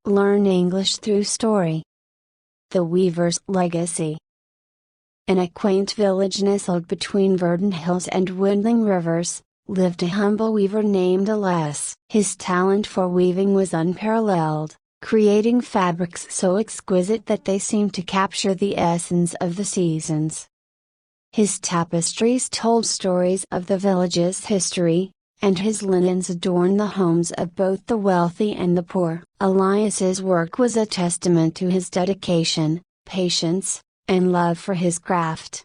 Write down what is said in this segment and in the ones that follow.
Learn English through story. The Weaver's Legacy. In a quaint village nestled between verdant hills and winding rivers, lived a humble weaver named Elias. His talent for weaving was unparalleled, creating fabrics so exquisite that they seemed to capture the essence of the seasons. His tapestries told stories of the village's history, and his linens adorned the homes of both the wealthy and the poor. Elias's work was a testament to his dedication, patience, and love for his craft.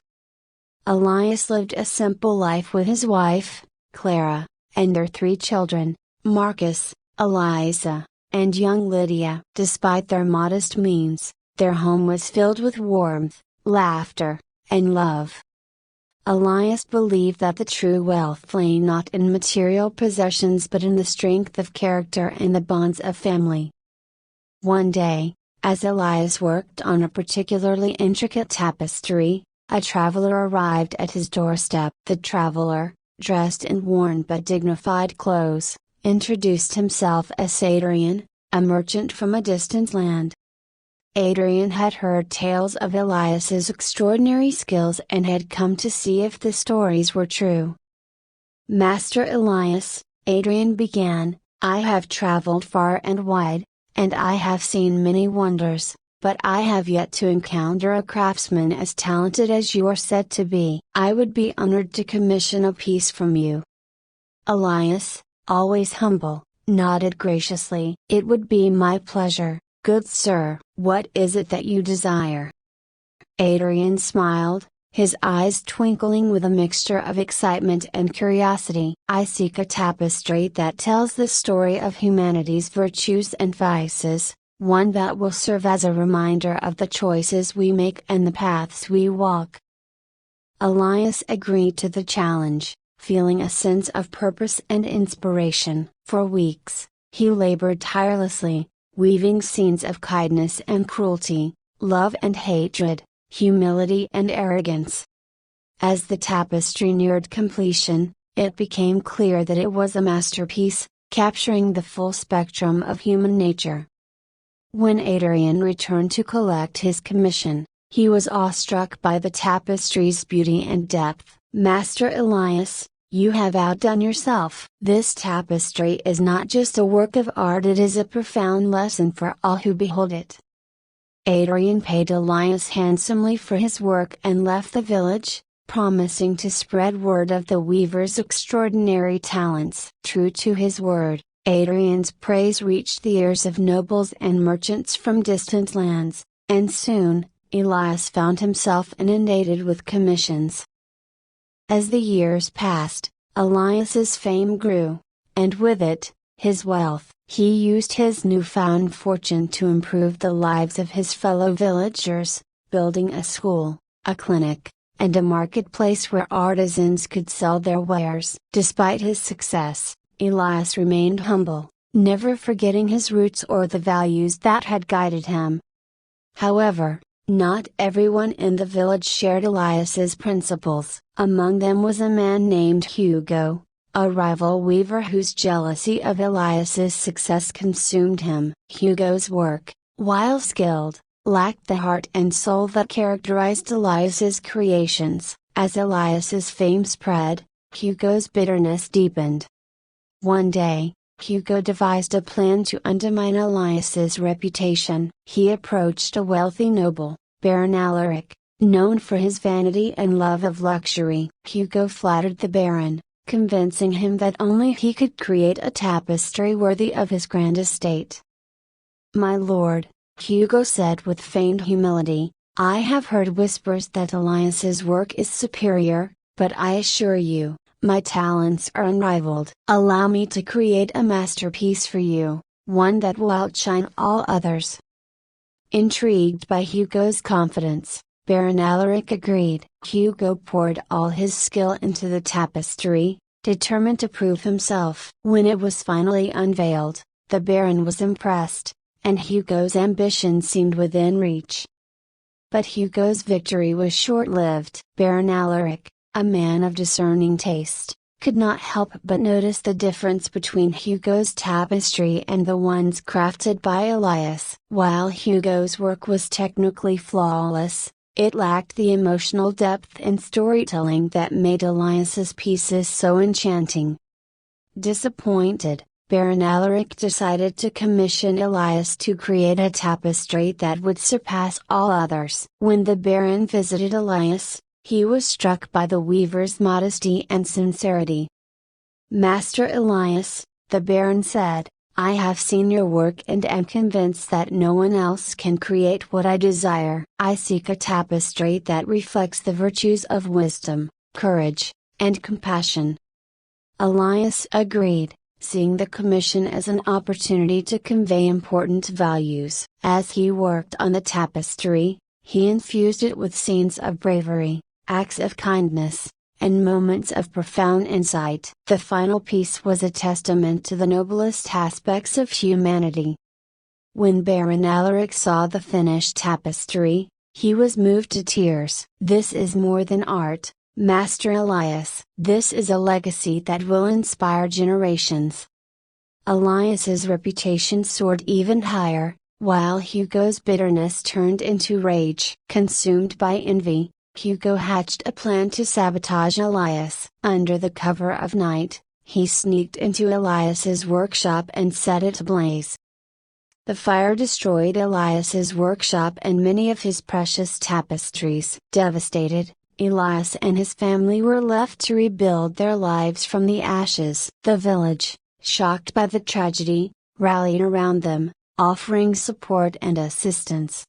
Elias lived a simple life with his wife, Clara, and their 3 children, Marcus, Eliza, and young Lydia. Despite their modest means, their home was filled with warmth, laughter, and love. Elias believed that the true wealth lay not in material possessions but in the strength of character and the bonds of family. One day, as Elias worked on a particularly intricate tapestry, a traveler arrived at his doorstep. The traveler, dressed in worn but dignified clothes, introduced himself as Adrian, a merchant from a distant land. Adrian had heard tales of Elias's extraordinary skills and had come to see if the stories were true. "Master Elias," Adrian began, "I have traveled far and wide, and I have seen many wonders, but I have yet to encounter a craftsman as talented as you are said to be. I would be honored to commission a piece from you." Elias, always humble, nodded graciously. "It would be my pleasure, good sir. What is it that you desire?" Adrian smiled, his eyes twinkling with a mixture of excitement and curiosity. "I seek a tapestry that tells the story of humanity's virtues and vices, one that will serve as a reminder of the choices we make and the paths we walk." Elias agreed to the challenge, feeling a sense of purpose and inspiration. For weeks, he labored tirelessly, weaving scenes of kindness and cruelty, love and hatred, humility and arrogance. As the tapestry neared completion, it became clear that it was a masterpiece, capturing the full spectrum of human nature. When Adrian returned to collect his commission, he was awestruck by the tapestry's beauty and depth. "Master Elias, you have outdone yourself. This tapestry is not just a work of art, it is a profound lesson for all who behold it." Adrian paid Elias handsomely for his work and left the village, promising to spread word of the weaver's extraordinary talents. True to his word, Adrian's praise reached the ears of nobles and merchants from distant lands, and soon, Elias found himself inundated with commissions. As the years passed, Elias's fame grew, and with it, his wealth. He used his newfound fortune to improve the lives of his fellow villagers, building a school, a clinic, and a marketplace where artisans could sell their wares. Despite his success, Elias remained humble, never forgetting his roots or the values that had guided him. However, not everyone in the village shared Elias's principles. Among them was a man named Hugo, a rival weaver whose jealousy of Elias's success consumed him. Hugo's work, while skilled, lacked the heart and soul that characterized Elias's creations. As Elias's fame spread, Hugo's bitterness deepened. One day, Hugo devised a plan to undermine Elias's reputation. He approached a wealthy noble, Baron Alaric, known for his vanity and love of luxury. Hugo flattered the Baron, convincing him that only he could create a tapestry worthy of his grand estate. "My lord," Hugo said with feigned humility, "I have heard whispers that Elias's work is superior, but I assure you, my talents are unrivaled. Allow me to create a masterpiece for you, one that will outshine all others." Intrigued by Hugo's confidence, Baron Alaric agreed. Hugo poured all his skill into the tapestry, determined to prove himself. When it was finally unveiled, the Baron was impressed, and Hugo's ambition seemed within reach. But Hugo's victory was short-lived. Baron Alaric, a man of discerning taste, could not help but notice the difference between Hugo's tapestry and the ones crafted by Elias. While Hugo's work was technically flawless, it lacked the emotional depth and storytelling that made Elias's pieces so enchanting. Disappointed, Baron Alaric decided to commission Elias to create a tapestry that would surpass all others. When the Baron visited Elias, he was struck by the weaver's modesty and sincerity. "Master Elias," the Baron said, "I have seen your work and am convinced that no one else can create what I desire. I seek a tapestry that reflects the virtues of wisdom, courage, and compassion." Elias agreed, seeing the commission as an opportunity to convey important values. As he worked on the tapestry, he infused it with scenes of bravery, acts of kindness, and moments of profound insight. The final piece was a testament to the noblest aspects of humanity. When Baron Alaric saw the finished tapestry, he was moved to tears. "This is more than art, Master Elias. This is a legacy that will inspire generations." Elias's reputation soared even higher, while Hugo's bitterness turned into rage. Consumed by envy, Hugo hatched a plan to sabotage Elias. Under the cover of night, he sneaked into Elias's workshop and set it ablaze. The fire destroyed Elias's workshop and many of his precious tapestries. Devastated, Elias and his family were left to rebuild their lives from the ashes. The village, shocked by the tragedy, rallied around them, offering support and assistance.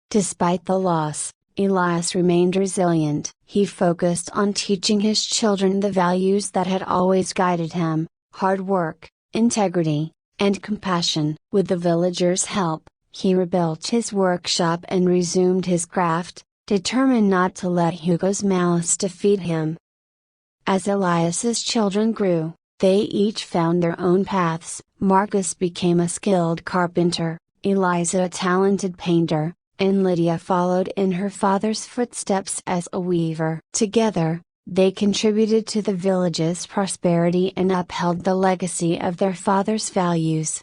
Despite the loss, Elias remained resilient. He focused on teaching his children the values that had always guided him: hard work, integrity, and compassion. With the villagers' help, he rebuilt his workshop and resumed his craft, determined not to let Hugo's malice defeat him. As Elias's children grew, they each found their own paths. Marcus became a skilled carpenter, Eliza a talented painter, and Lydia followed in her father's footsteps as a weaver. Together, they contributed to the village's prosperity and upheld the legacy of their father's values.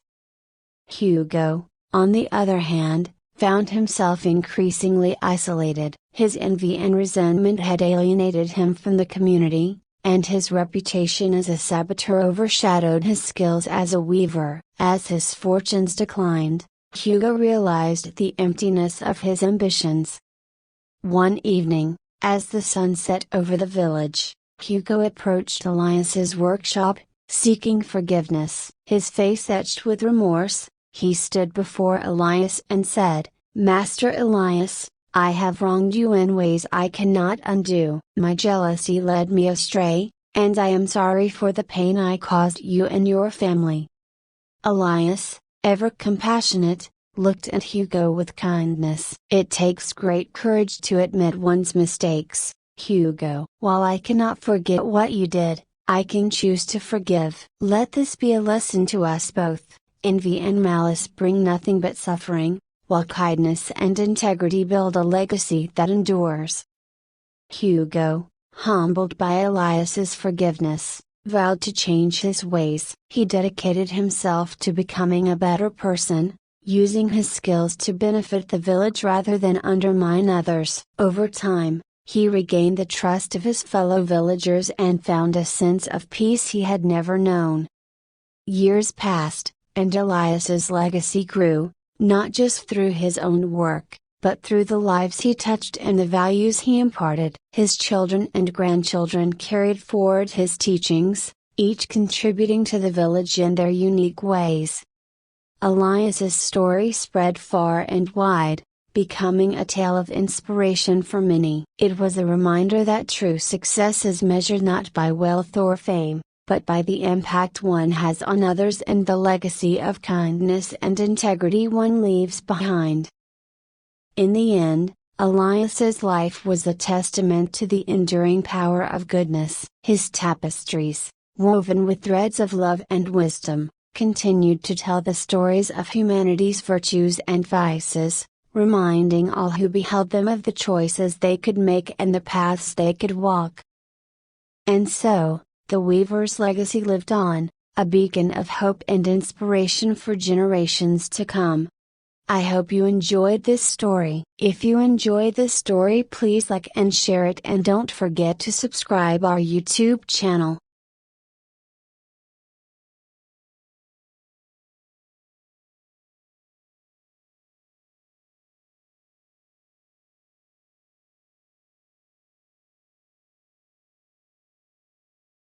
Hugo, on the other hand, found himself increasingly isolated. His envy and resentment had alienated him from the community, and his reputation as a saboteur overshadowed his skills as a weaver. As his fortunes declined, Hugo realized the emptiness of his ambitions. One evening, as the sun set over the village, Hugo approached Elias's workshop, seeking forgiveness. His face etched with remorse, he stood before Elias and said, "Master Elias, I have wronged you in ways I cannot undo. My jealousy led me astray, and I am sorry for the pain I caused you and your family." Elias, ever compassionate, looked at Hugo with kindness. "It takes great courage to admit one's mistakes, Hugo. While I cannot forget what you did, I can choose to forgive. Let this be a lesson to us both. Envy and malice bring nothing but suffering, while kindness and integrity build a legacy that endures." Hugo, humbled by Elias's forgiveness, vowed to change his ways. He dedicated himself to becoming a better person, using his skills to benefit the village rather than undermine others. Over time, he regained the trust of his fellow villagers and found a sense of peace he had never known. Years passed, and Elias's legacy grew, not just through his own work, but through the lives he touched and the values he imparted. His children and grandchildren carried forward his teachings, each contributing to the village in their unique ways. Elias's story spread far and wide, becoming a tale of inspiration for many. It was a reminder that true success is measured not by wealth or fame, but by the impact one has on others and the legacy of kindness and integrity one leaves behind. In the end, Elias's life was a testament to the enduring power of goodness. His tapestries, woven with threads of love and wisdom, continued to tell the stories of humanity's virtues and vices, reminding all who beheld them of the choices they could make and the paths they could walk. And so, The weaver's legacy lived on, a beacon of hope and inspiration for generations to come. I hope you enjoyed this story. If you enjoyed this story, please like and share it, and don't forget to subscribe our YouTube channel.